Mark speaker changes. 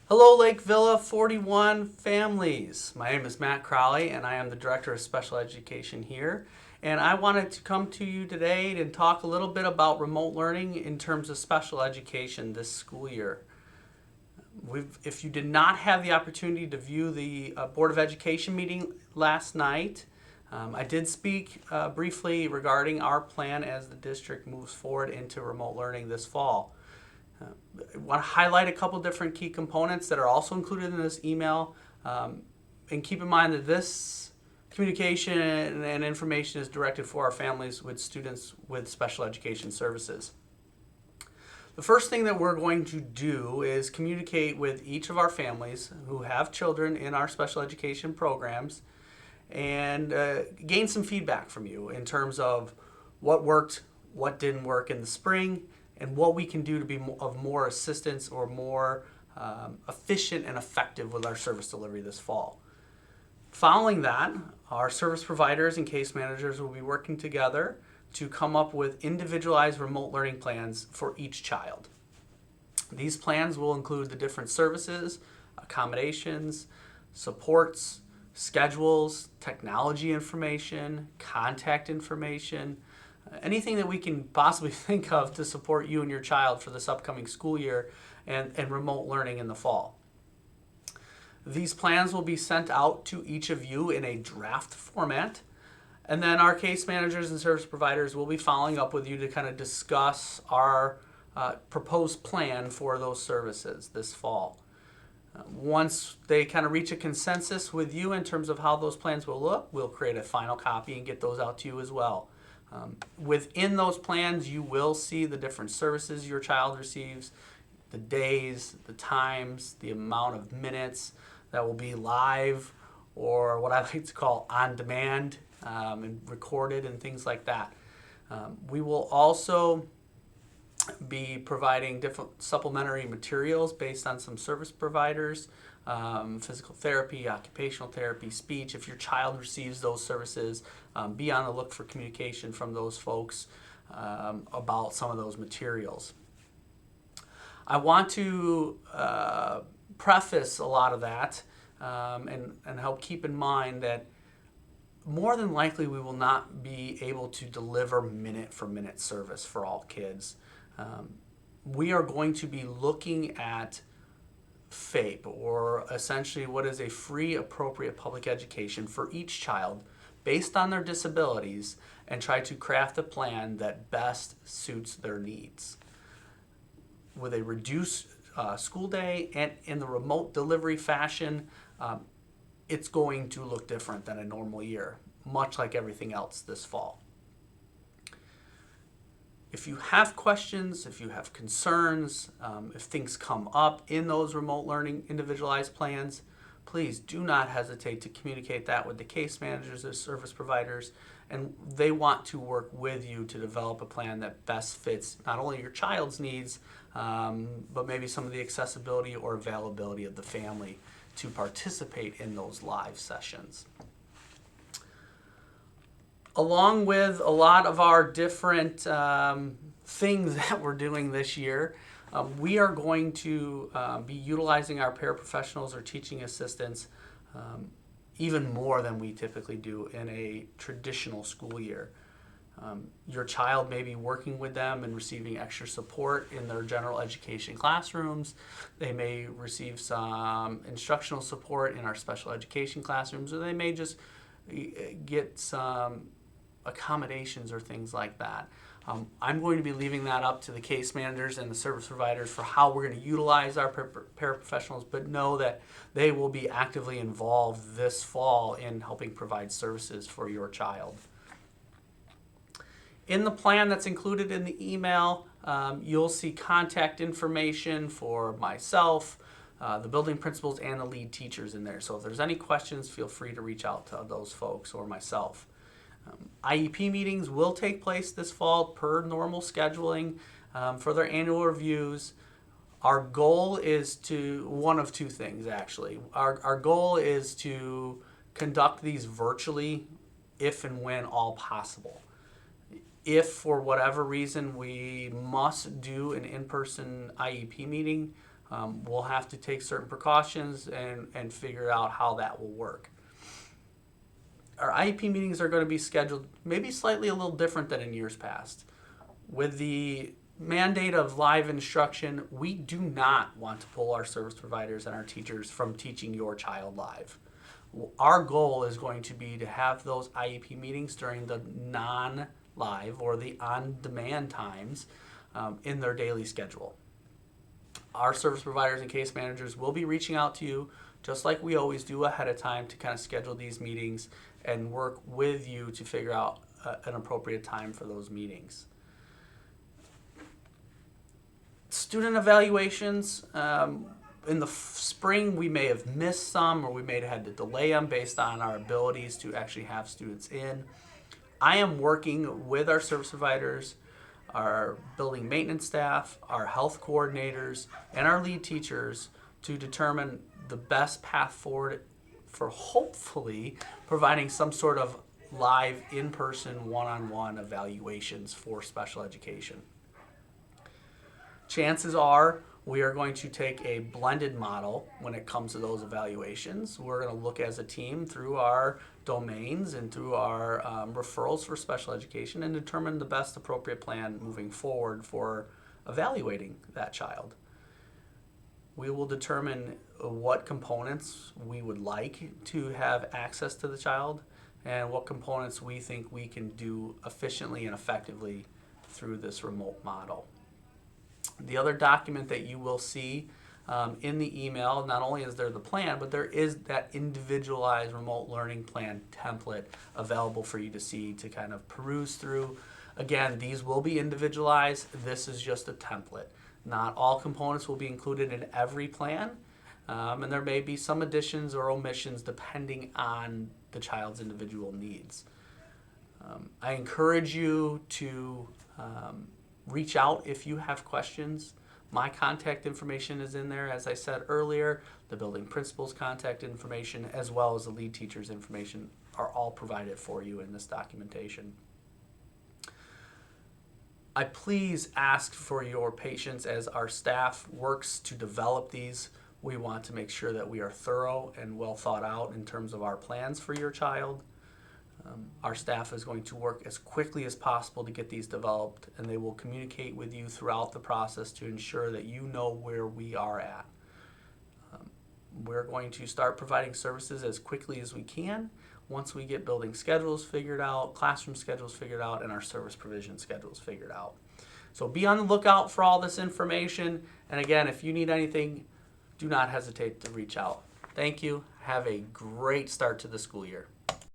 Speaker 1: Hello, Lake Villa 41 families. My name is Matt Crowley, and I am the Director of Special Education here. And I wanted to come to you today and talk a little bit about remote learning in terms of special education this school year. If you did not have the opportunity to view the Board of Education meeting last night, I did speak briefly regarding our plan as the district moves forward into remote learning this fall. I want to highlight a couple different key components that are also included in this email. And keep in mind that this communication and information is directed for our families with students with special education services. The first thing that we're going to do is communicate with each of our families who have children in our special education programs and gain some feedback from you in terms of what worked, what didn't work in the spring, and what we can do to be of more assistance or more efficient and effective with our service delivery this fall. Following that, our service providers and case managers will be working together to come up with individualized remote learning plans for each child. These plans will include the different services, accommodations, supports, schedules, technology information, contact information, anything that we can possibly think of to support you and your child for this upcoming school year and remote learning in the fall. These plans will be sent out to each of you in a draft format, and then our case managers and service providers will be following up with you to kind of discuss our proposed plan for those services this fall. Once they kind of reach a consensus with you in terms of how those plans will look, we'll create a final copy and get those out to you as well. Within those plans, you will see the different services your child receives, the days, the times, the amount of minutes that will be live or what I like to call on demand and recorded and things like that. We will also be providing different supplementary materials based on some service providers, physical therapy, occupational therapy, speech. If your child receives those services, be on the look for communication from those folks about some of those materials. I want to preface a lot of that and help keep in mind that more than likely we will not be able to deliver minute for minute service for all kids. We are going to be looking at FAPE, or essentially what is a free appropriate public education for each child based on their disabilities, and try to craft a plan that best suits their needs. With a reduced school day and in the remote delivery fashion, it's going to look different than a normal year, much like everything else this fall. If you have questions, if you have concerns, if things come up in those remote learning individualized plans, please do not hesitate to communicate that with the case managers or service providers, and they want to work with you to develop a plan that best fits not only your child's needs, but maybe some of the accessibility or availability of the family to participate in those live sessions. Along with a lot of our different things that we're doing this year, we are going to be utilizing our paraprofessionals or teaching assistants even more than we typically do in a traditional school year. Your child may be working with them and receiving extra support in their general education classrooms. They may receive some instructional support in our special education classrooms, or they may just get some accommodations or things like that. I'm going to be leaving that up to the case managers and the service providers for how we're going to utilize our paraprofessionals, but know that they will be actively involved this fall in helping provide services for your child. In the plan that's included in the email, you'll see contact information for myself, the building principals, and the lead teachers in there. So if there's any questions, feel free to reach out to those folks or myself. IEP meetings will take place this fall per normal scheduling for their annual reviews. Our goal is one of two things actually. Our goal is to conduct these virtually if and when all possible. If for whatever reason we must do an in-person IEP meeting, we'll have to take certain precautions and figure out how that will work. Our IEP meetings are going to be scheduled maybe slightly a little different than in years past. With the mandate of live instruction, we do not want to pull our service providers and our teachers from teaching your child live. Our goal is going to be to have those IEP meetings during the non-live or the on-demand times in their daily schedule. Our service providers and case managers will be reaching out to you just like we always do ahead of time to kind of schedule these meetings and work with you to figure out an appropriate time for those meetings. Student evaluations, in the spring we may have missed some, or we may have had to delay them based on our abilities to actually have students in. I am working with our service providers, our building maintenance staff, our health coordinators, and our lead teachers to determine the best path forward for hopefully providing some sort of live, in-person, one-on-one evaluations for special education. Chances are we are going to take a blended model when it comes to those evaluations. We're going to look as a team through our domains and through our referrals for special education and determine the best appropriate plan moving forward for evaluating that child. We will determine what components we would like to have access to the child and what components we think we can do efficiently and effectively through this remote model. The other document that you will see in the email, not only is there the plan, but there is that individualized remote learning plan template available for you to see, to kind of peruse through. Again, these will be individualized. This is just a template. Not all components will be included in every plan, and there may be some additions or omissions depending on the child's individual needs. I encourage you to reach out if you have questions. My contact information is in there, as I said earlier. The building principal's contact information, as well as the lead teacher's information, are all provided for you in this documentation. I please ask for your patience as our staff works to develop these. We want to make sure that we are thorough and well thought out in terms of our plans for your child. Our staff is going to work as quickly as possible to get these developed, and they will communicate with you throughout the process to ensure that you know where we are at. We're going to start providing services as quickly as we can once we get building schedules figured out, classroom schedules figured out, and our service provision schedules figured out. So be on the lookout for all this information, and again, if you need anything, do not hesitate to reach out. Thank you. Have a great start to the school year.